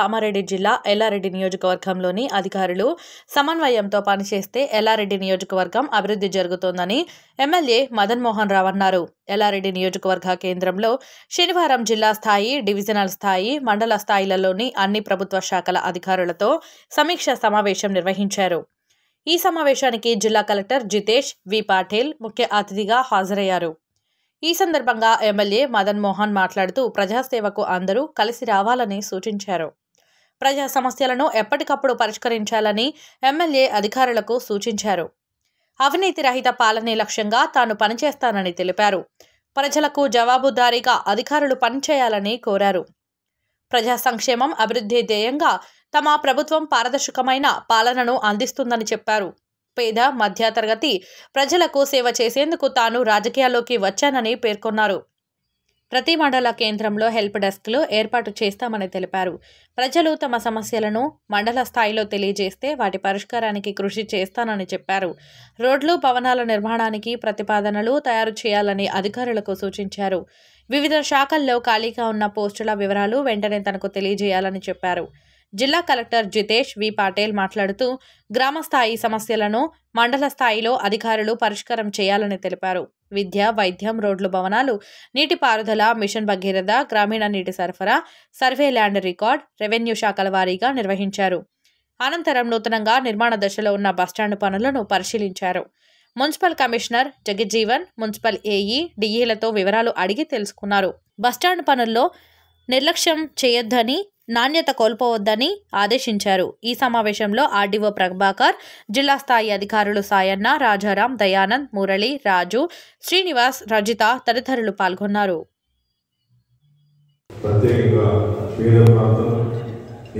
కామారెడ్డి జిల్లా ఎల్లారెడ్డి నియోజకవర్గంలోని అధికారులు సమన్వయంతో పనిచేస్తే ఎల్లారెడ్డి నియోజకవర్గం అభివృద్ధి జరుగుతోందని ఎమ్మెల్యే మదన్ మోహన్ రావు అన్నారు. ఎల్లారెడ్డి నియోజకవర్గ కేంద్రంలో శనివారం జిల్లా స్థాయి, డివిజనల్ స్థాయి, మండల స్థాయిలలోని అన్ని ప్రభుత్వ శాఖల అధికారులతో సమీక్ష సమావేశం నిర్వహించారు. ఈ సమావేశానికి జిల్లా కలెక్టర్ జితేష్ వి పాటిల్ ముఖ్య అతిథిగా హాజరయ్యారు. ఈ సందర్భంగా ఎమ్మెల్యే మదన్ మోహన్ మాట్లాడుతూ ప్రజాసేవకు అందరూ కలిసి రావాలని సూచించారు. ప్రజా సమస్యలను ఎప్పటికప్పుడు పరిష్కరించాలని ఎమ్మెల్యే అధికారులకు సూచించారు. అవినీతి రహిత పాలనే లక్ష్యంగా తాను పనిచేస్తానని తెలిపారు. ప్రజలకు జవాబుదారీగా అధికారులు పనిచేయాలని కోరారు. ప్రజా సంక్షేమం, అభివృద్ధి ధ్యేయంగా తమ ప్రభుత్వం పారదర్శకమైన పాలనను అందిస్తుందని చెప్పారు. పేద, మధ్యతరగతి ప్రజలకు సేవ చేసేందుకు తాను రాజకీయాల్లోకి వచ్చానని పేర్కొన్నారు. ప్రతి మండల కేంద్రంలో హెల్ప్ డెస్క్లు ఏర్పాటు చేస్తామని తెలిపారు. ప్రజలు తమ సమస్యలను మండల స్థాయిలో తెలియజేస్తే వాటి పరిష్కారానికి కృషి చేస్తానని చెప్పారు. రోడ్లు, భవనాల నిర్మాణానికి ప్రతిపాదనలు తయారు చేయాలని అధికారులకు సూచించారు. వివిధ శాఖల్లో ఖాళీగా ఉన్న పోస్టుల వివరాలు వెంటనే తనకు తెలియజేయాలని చెప్పారు. జిల్లా కలెక్టర్ జితేష్ వి పాటిల్ మాట్లాడుతూ గ్రామ స్థాయి సమస్యలను మండల స్థాయిలో అధికారులు పరిష్కారం చేయాలని తెలిపారు. విద్య, వైద్యం, రోడ్లు, భవనాలు, నీటిపారుదల, మిషన్ భగీరథ, గ్రామీణ నీటి సరఫరా, సర్వే, ల్యాండ్ రికార్డ్, రెవెన్యూ శాఖల వారీగా నిర్వహించారు. అనంతరం నూతనంగా నిర్మాణ దశలో ఉన్న బస్టాండ్ పనులను పరిశీలించారు. Municipal commissioner Jagjeevan, municipal AE, డిఈలతో వివరాలు అడిగి తెలుసుకున్నారు. బస్టాండ్ పనుల్లో నిర్లక్ష్యం చేయొద్దని, నాణ్యత కోల్పోవద్దని ఆదేశించారు. ఈ సమావేశంలో ఆర్డీఓ ప్రభాకర్, జిల్లా స్థాయి అధికారులు సాయన్న, రాజారాం, దయానంద్, మురళి, రాజు, శ్రీనివాస్, రజిత తదితరులు పాల్గొన్నారు. ప్రత్యేకంగా పేద ప్రాంతం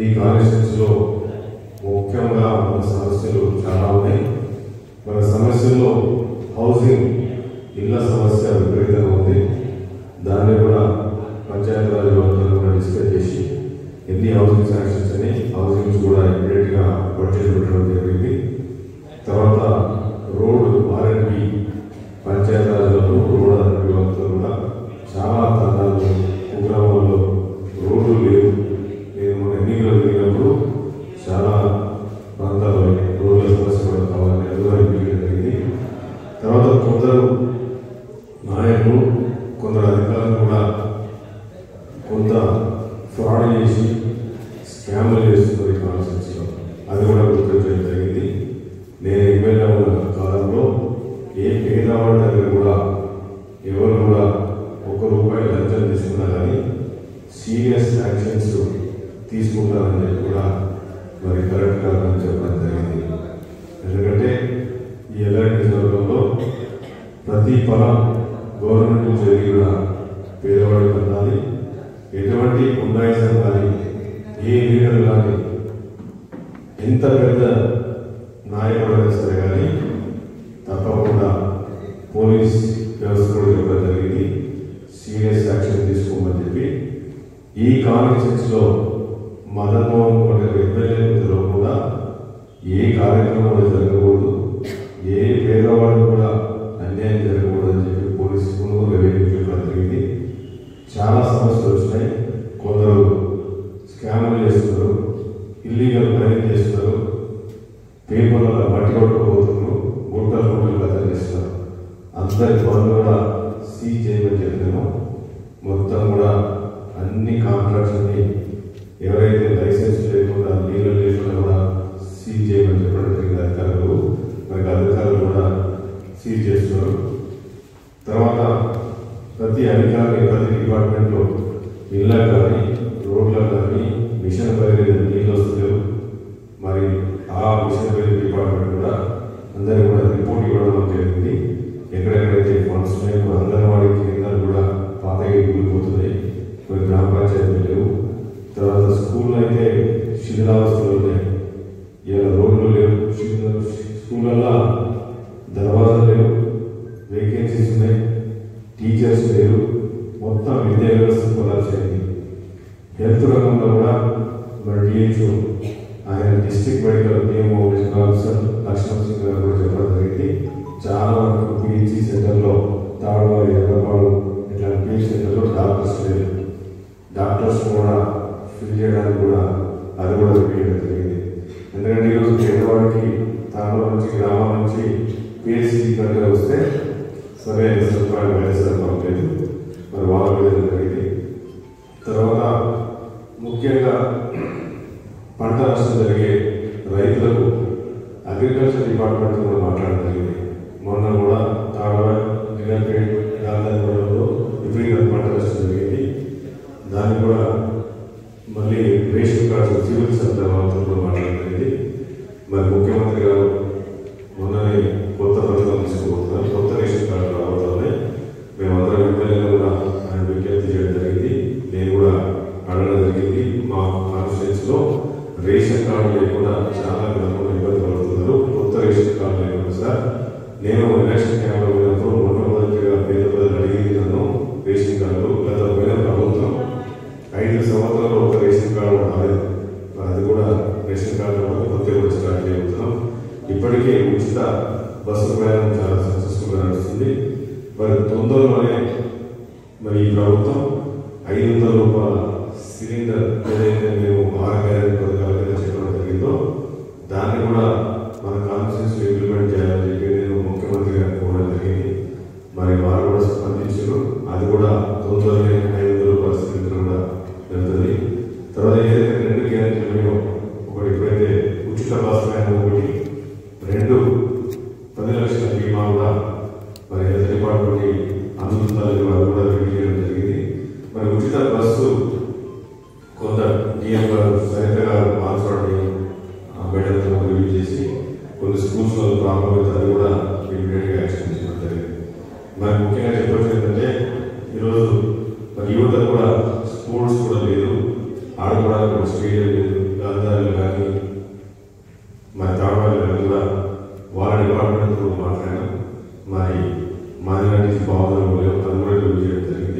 ఈ కాన్స్టిట్యూన్సీలో ముఖ్యంగా మన సమస్యలు చాలా ఉన్నాయి. మన సమస్యల్లో హౌసింగ్, ఇళ్ల సమస్య విపరీతంగా ఉంది. దాన్ని కూడా పంచాయతీరాజ్ వ్యవస్థలో కూడా డిస్కస్ చేసి ఎన్ని హౌసింగ్ శాంక్షన్స్ అని హౌసింగ్స్ కూడా ఇమీడియట్గా పర్చేజ్ పెట్టడం జరిగింది. తర్వాత రోడ్డు ఆర్ఎండ్బి పంచాయతీరాజ్లో రోడ్ ఆర్ఎండ్బి వ్యవస్థలో కూడా చాలా తండాలు, కుగ్రామాల్లో రోడ్లు లేవు. నేను మన ఎన్నికలు జరిగినప్పుడు చాలా ప్రాంతాల్లో రోడ్ల సమస్య కూడా కావాలని అది కూడా ఇంప్లిమెంట్ జరిగింది. తర్వాత కొందరు నాయకులు, కొందరు అధికారులు కూడా కొంత ఫ్రాడ్ చేసి స్కామ్లు చేస్తున్నారు ఈ కాన్స్టిట్యూన్సీలో. అది కూడా గుర్తించడం జరిగింది. నేను ఎమ్మెల్యే ఉన్న కాలంలో ఏ పేదవాడి దగ్గర కూడా ఎవరు కూడా ₹1 లంచం తీసుకున్నా కానీ సీరియస్ యాక్షన్స్ తీసుకుంటారని చెప్పి కూడా మరి కరెక్ట్గా చెప్పడం జరిగింది. ఎందుకంటే ఈ ఎల్లారెడ్డి నియోజకవర్గంలో ప్రతి ఫలం గవర్నమెంట్ నుంచి జరిగి కూడా పేదవాడికి అందాలి. ఎటువంటి గుండాయిజం కానీ, ఏ లీడర్ కానీ, ఎంత పెద్ద నాయకుడైనా సరే కానీ తప్పకుండా పోలీస్ వ్యవస్థ కూడా చెప్పడం జరిగింది. సీరియస్ యాక్షన్ తీసుకోమని చెప్పి ఈ కాన్స్టిట్యూన్సీలో మదన్ మోహన్ ఎమ్మెల్యేలో కూడా ఏ కార్యక్రమం కూడా జరగకూడదు, ఏ పేదవాడు కూడా అన్యాయం జరగకూడదు అని చెప్పి పోలీసులు రెవెన్యూ చెప్పడం జరిగింది. చాలా సమస్యలు వచ్చినాయి. కొందరు స్కామ్లు చేస్తున్నారు, ఇల్లీగల్ మైనింగ్ చేస్తున్నారు, పేపర్లలో మట్టి కొట్టుకుపోతున్నారు, గుట్టలు కథలు చేస్తున్నారు. అందరి పనులు కూడా సీజ్ చేయమని చెప్పినాము. మొత్తం కూడా అన్ని కాంట్రాక్ట్స్ అన్ని ఎవరైతే లైసెన్స్ లేకుండా, నీళ్ళు లేకుండా కూడా సీజ్ చేయమని చెప్పడం జరిగింది అధికారులు. మనకి అధికారులు కూడా సీజ్ చేస్తున్నారు. తర్వాత ప్రతి అధికారి, ప్రతి డిపార్ట్మెంట్లో ఇళ్ళకు కానీ, రోడ్లకు కానీ మిషన్ భగీరథ నీళ్ళు వస్తలేవు. మరి ఆ మిషన్ భగీరథ డిపార్ట్మెంట్ కూడా అందరికీ కూడా రిపోర్ట్ ఇవ్వడం జరిగింది. ఎక్కడెక్కడైతే ఫండ్స్ ఉన్నాయో అంగన్వాడీ కేంద్రాలు కూడా పాతగా కూలిపోతున్నాయి, కొన్ని గ్రామ పంచాయతీలు లేవు. తర్వాత స్కూల్లో అయితే శిథిలావస్థలు ఉన్నాయి, ఇలా రోడ్లు లేవు, స్కూళ్ళల్లో దర్వాజాలు లేవు, వేకెన్సీస్ ఉన్నాయి, టీచర్స్ లేరు. మొత్తం విద్యా వ్యవస్థ కొలాప్స్ అయింది. హెల్త్ రంగంలో కూడా మరి డిహెచ్ఓ ఆయన district medical DMO officer Lakshman Singh గారు కూడా చెప్పడం జరిగింది. చాలా వరకు పిహెచ్సి సెంటర్లో తాడువారి, ఎర్రపాడు ఇట్లాంటి పిహెచ్ సెంటర్లో డాక్టర్స్ లేరు. డాక్టర్స్ కూడా ఫిల్ చేయడానికి కూడా గ్రామం నుంచి పిహెచ్సి కంటే వస్తే సరైన సదుపాయం వేస్తారు లేదు, మరి వాళ్ళ జరిగింది. తర్వాత ముఖ్యంగా పంట నష్టం జరిగే రైతులకు అగ్రికల్చర్ డిపార్ట్మెంట్ కూడా మాట్లాడడం జరిగింది. మొన్న కూడా తాడవాడ విపరీత పంట నష్టం జరిగింది. దాన్ని కూడా మళ్ళీ రేషన్ కార్డు సివిల్ సెంటర్ వాళ్ళతో కూడా మాట్లాడడం జరిగింది. మరి ముఖ్యమంత్రి గారు మొన్ననే కొత్త పథకం తీసుకుపోతున్నారు, కొత్త రేషన్ కార్డు రావడంలో మేమందరం ఎమ్మెల్యేలు కూడా ఆయన విజ్ఞప్తి చేయడం జరిగింది. నేను కూడా అడగడం జరిగింది. మా కాన్స్టిట్యూన్సీలో రేషన్ కార్డు లేకుండా చాలా గ్రామంలో ఇబ్బంది పడుతున్నారు. కొత్త రేషన్ కార్డు లేకుండా సార్, నేను ఎలక్షన్ క్యాంప్లో పోయినప్పుడు మొట్టమొదటిగా పేద ప్రజలు అడిగింది నన్ను రేషన్ కార్డు. గత పోయిన ప్రభుత్వం 5 సంవత్సరాలు ఒక రేషన్ కార్డు రాలేదు. అది కూడా రేషన్ కార్డు కొత్త కూడా స్టార్ట్ చేయబోతున్నాం. ఇప్పటికే ఉచిత బస్సు ప్రయాణం చాలా సక్సెస్ఫుల్గా నడుస్తుంది. మరి తొందరలోనే మరి ఈ ప్రభుత్వం 500 రూపాయల సిలిండర్ ఏదైతే మేము 6 గ్యారెంటీ పథకాల కింద చెప్పడం జరిగిందో దాన్ని కూడా మన కాన్స్టిట్యూన్సీ ఇంప్లిమెంట్ చేయాలని చెప్పి నేను ముఖ్యమంత్రి గారిని కోరడం జరిగింది. మరి వారు కూడా స్పందించారు. అది కూడా తొందరలోనే 500 రూపాయల సిలిండర్ కూడా వెళ్తుంది. తర్వాత ఏదైతే 2 గ్యారెంటీలు ఒకటి ఎప్పుడైతే ఉచిత బస్ ప్రయాణం ఒకటి, 2 10 లక్షల బీమా కూడా మరి హెల్త్ డిపార్ట్మెంట్ అందుతుందని వారు కూడా రివ్యూ చేయడం జరిగింది. మరి ఉచిత బస్సు కొంత డిఎం గారు సరిత గారు మాట్లాడి బెటర్తో రివ్యూ చేసి కొన్ని స్కూల్స్లో ప్రాబ్లం అయితే అది కూడా ఇమీడియట్గా యాక్షన్ తీసుకోవడం జరిగింది. మరి ముఖ్యంగా చెప్పొచ్చు ఏంటంటే ఈరోజు మరి యువత కూడా స్పోర్ట్స్ కూడా లేదు, ఆడుకోవడానికి ఒక స్టేడియం లేదు. గాంధారులు కానీ మరి తాడవాళ్ళు కానీ కూడా వాళ్ళ డిపార్ట్మెంట్తో మాట్లాడాం. మరి మైనారిటీస్ బాగుందని అది కూడా రివ్యూ చేయడం జరిగింది.